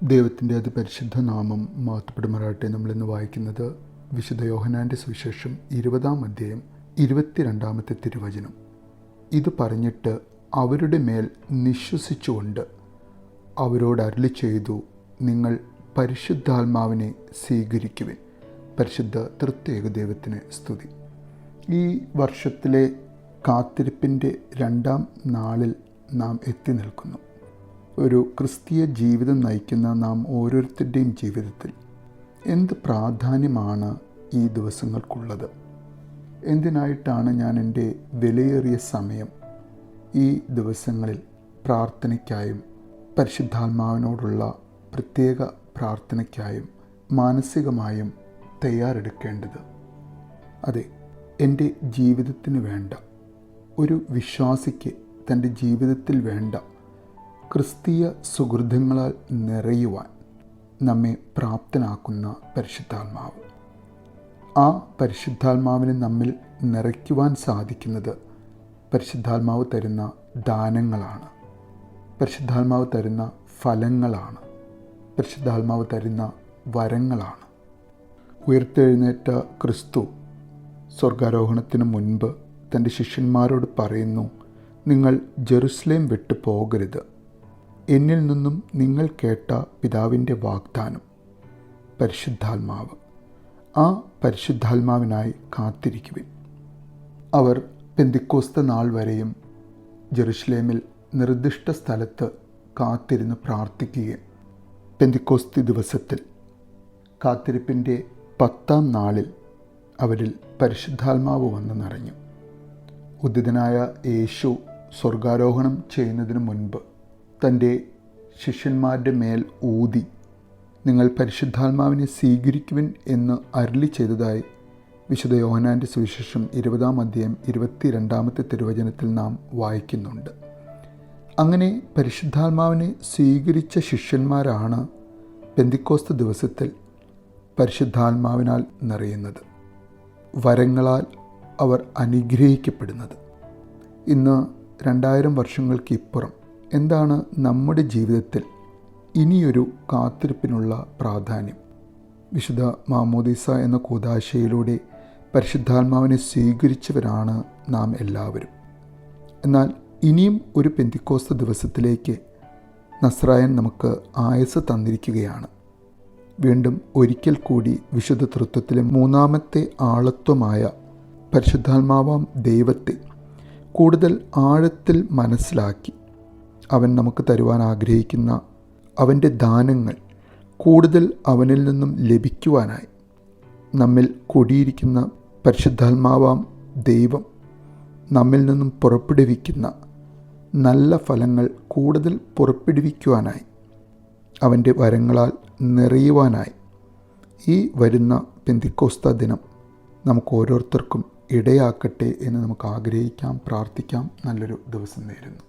ദൈവത്തിൻ്റെ അതിപരിശുദ്ധ നാമം മഹത്വപ്പെടുമാറാകട്ടെ. നമ്മളിന്ന് വായിക്കുന്നത് വിശുദ്ധ യോഹന്നാൻ്റെ സുവിശേഷം 20-ാം അധ്യായം 22-ാമത്തെ തിരുവചനം. ഇത് പറഞ്ഞിട്ട് അവരുടെ മേൽ നിശ്വസിച്ചുകൊണ്ട് അവരോട് അരുളി ചെയ്തു, നിങ്ങൾ പരിശുദ്ധാത്മാവിനെ സ്വീകരിക്കുവിൻ. പരിശുദ്ധ തൃത്യേക ദൈവത്തിന് സ്തുതി. ഈ വർഷത്തിലെ കാത്തിരിപ്പിൻ്റെ 2-ാം നാളിൽ നാം എത്തി നിൽക്കുന്നു. ഒരു ക്രിസ്തീയ ജീവിതം നയിക്കുന്ന നാം ഓരോരുത്തരുടെയും ജീവിതത്തിൽ എന്ത് പ്രാധാന്യമാണ് ഈ ദിവസങ്ങൾക്കുള്ളത്? എന്തിനായിട്ടാണ് ഞാൻ എൻ്റെ വിലയേറിയ സമയം ഈ ദിവസങ്ങളിൽ പ്രാർത്ഥനയ്ക്കായും പരിശുദ്ധാത്മാവിനോടുള്ള പ്രത്യേക പ്രാർത്ഥനയ്ക്കായും മാനസികമായും തയ്യാറെടുക്കേണ്ടത്? അതെ, എൻ്റെ ജീവിതത്തിന് വേണ്ട, ഒരു വിശ്വാസിക്ക് തൻ്റെ ജീവിതത്തിൽ വേണ്ട ക്രിസ്തീയ സുഹൃതങ്ങളാൽ നിറയുവാൻ നമ്മെ പ്രാപ്തനാക്കുന്ന പരിശുദ്ധാത്മാവ്. ആ പരിശുദ്ധാത്മാവിനെ നമ്മിൽ നിറയ്ക്കുവാൻ സാധിക്കുന്നത് പരിശുദ്ധാത്മാവ് തരുന്ന ദാനങ്ങളാണ്, പരിശുദ്ധാത്മാവ് തരുന്ന ഫലങ്ങളാണ്, പരിശുദ്ധാത്മാവ് തരുന്ന വരങ്ങളാണ്. ഉയർത്തെഴുന്നേറ്റ ക്രിസ്തു സ്വർഗാരോഹണത്തിന് മുൻപ് തൻ്റെ ശിഷ്യന്മാരോട് പറയുന്നു, നിങ്ങൾ ജെറുസലേം വിട്ടു പോകരുത്. എന്നിൽ നിന്നും നിങ്ങൾ കേട്ട പിതാവിൻ്റെ വാഗ്ദാനം പരിശുദ്ധാത്മാവ്, ആ പരിശുദ്ധാത്മാവിനായി കാത്തിരിക്കുവിൻ. അവർ പെന്തിക്കോസ്ത നാൾ വരെയും ജെറുസലേമിൽ നിർദ്ദിഷ്ട സ്ഥലത്ത് കാത്തിരുന്ന് പ്രാർത്ഥിക്കുകയും പെന്തിക്കോസ്തി ദിവസത്തിൽ കാത്തിരിപ്പിൻ്റെ 10-ാം നാളിൽ അവരിൽ പരിശുദ്ധാത്മാവ് വന്ന് നിറഞ്ഞു. ഉദ്ധിതനായ യേശു സ്വർഗാരോഹണം ചെയ്യുന്നതിന് മുൻപ് തൻ്റെ ശിഷ്യന്മാരുടെ മേൽ ഊതി, നിങ്ങൾ പരിശുദ്ധാത്മാവിനെ സ്വീകരിക്കുവിൻ എന്ന് അരുളി ചെയ്തതായി വിശുദ്ധ യോഹന്നാൻ്റെ സുവിശേഷം 20-ാം അധ്യായം 22-ാമത്തെ തിരുവചനത്തിൽ നാം വായിക്കുന്നുണ്ട്. അങ്ങനെ പരിശുദ്ധാത്മാവിനെ സ്വീകരിച്ച ശിഷ്യന്മാരാണ് പെന്തിക്കോസ്ത് ദിവസത്തിൽ പരിശുദ്ധാത്മാവിനാൽ നിറയുന്നത്, വരങ്ങളാൽ അവർ അനുഗ്രഹിക്കപ്പെടുന്നത്. ഇന്ന് 2000 വർഷങ്ങൾക്ക് ഇപ്പുറം എന്താണ് നമ്മുടെ ജീവിതത്തിൽ ഇനിയൊരു കാത്തിരിപ്പിനുള്ള പ്രാധാന്യം? വിശുദ്ധ മാമോദീസ എന്ന കൂദാശയിലൂടെ പരിശുദ്ധാത്മാവിനെ സ്വീകരിച്ചവരാണ് നാം എല്ലാവരും. എന്നാൽ ഇനിയും ഒരു പെന്തിക്കോസ്ത് ദിവസത്തിലേക്ക് നസ്രായൻ നമുക്ക് ആയുസ്സ് തന്നിരിക്കുകയാണ്. വീണ്ടും ഒരിക്കൽ കൂടി വിശുദ്ധ തൃത്വത്തിലെ 3-ാമത്തെ ആളത്വമായ പരിശുദ്ധാത്മാവാം ദൈവത്തെ കൂടുതൽ ആഴത്തിൽ മനസ്സിലാക്കി അവൻ നമുക്ക് തരുവാൻ ആഗ്രഹിക്കുന്ന അവൻ്റെ ദാനങ്ങൾ കൂടുതൽ അവനിൽ നിന്നും ലഭിക്കുവാനായി നമ്മിൽ കുടിയിരിക്കുന്ന പരിശുദ്ധാത്മാവാം ദൈവം നമ്മിൽ നിന്നും പുറപ്പെടുവിക്കുന്ന നല്ല ഫലങ്ങൾ കൂടുതൽ പുറപ്പെടുവിക്കുവാനായി അവൻ്റെ വരങ്ങളാൽ നിറയുവാനായി ഈ വരുന്ന പെന്തിക്കോസ്ത ദിനം നമുക്ക് ഓരോരുത്തർക്കും ഇടയാക്കട്ടെ എന്ന് നമുക്ക് ആഗ്രഹിക്കാം, പ്രാർത്ഥിക്കാം. നല്ലൊരു ദിവസം നേരുന്നു.